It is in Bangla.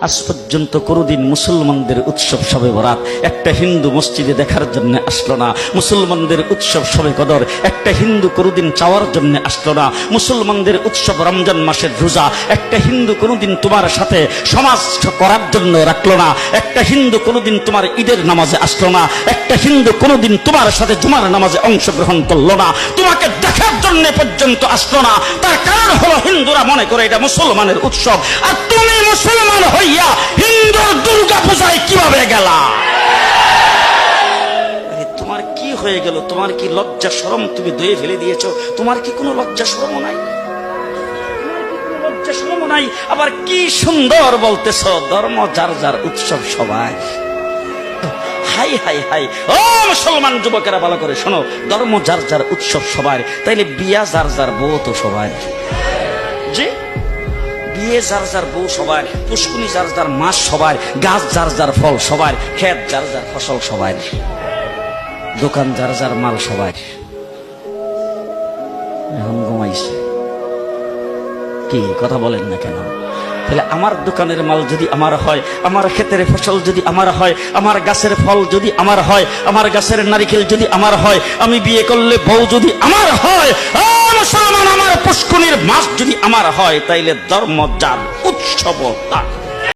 আজ পর্যন্ত কোনোদিন মুসলমানদের উৎসব শবে বরাত একটা হিন্দু মসজিদে দেখার জন্য আসলো না। মুসলমানদের উৎসব শবে কদর একটা হিন্দু কোনোদিন চাওয়ার জন্য আসলো না। মুসলমানদের উৎসব রমজান মাসের রোজা একটা হিন্দু কোনোদিন তোমার সাথে সমাজ করার জন্য রাখলো না। একটা হিন্দু কোনোদিন তোমার ঈদের নামাজে আসলো না। একটা হিন্দু কোনোদিন তোমার সাথে জুমার নামাজে অংশগ্রহণ করলো না। তোমাকে দেখার জন্য পর্যন্ত আসলো না। তার কারণ হলো হিন্দুরা মনে করে এটা মুসলমানের উৎসব, আর তুমি মুসলমান হইয়া হিন্দুর দুর্গা পূজায় কিভাবে গেলা? তোমার কি হয়ে গেল? তোমার কি লজ্জা শরম তুমি ধুয়ে ফেলে দিয়েছো? তোমার কি কোনো লজ্জা শরম নাই? লজ্জা শরম নাই? আবার কি সুন্দর বলতেছ, ধর্ম যার যার উৎসব সবাই। হাই হাই হাই, ও মুসলমান যুবকেরা ভালো করে শোনো, ধর্ম যার যার উৎসব সবার, তাইলে বিয়া যার যার বউ তো সবার। জি, বিয়ে যার যার বউ সবার, পুষ্কুনি যার যার মাস সবার, গাছ যার যার ফল সবার, ক্ষেত যার যার ফসল সবার, দোকান যার যার মাল সবার। এখন ঘুমাইছে কি কথা বলেন না কেন? তাহলে আমার দোকানের মাল যদি আমার হয়, আমার ক্ষেতের ফসল যদি আমার হয়, আমার গাছের ফল যদি আমার হয়, আমার গাছের নারিকেল যদি আমার হয়, আমি বিয়ে করলে বউ যদি আমার হয়, মুসলমান আমার পুষ্কুনির মাছ যদি আমার হয়, তাইলে ধর্ম যার উৎসব তা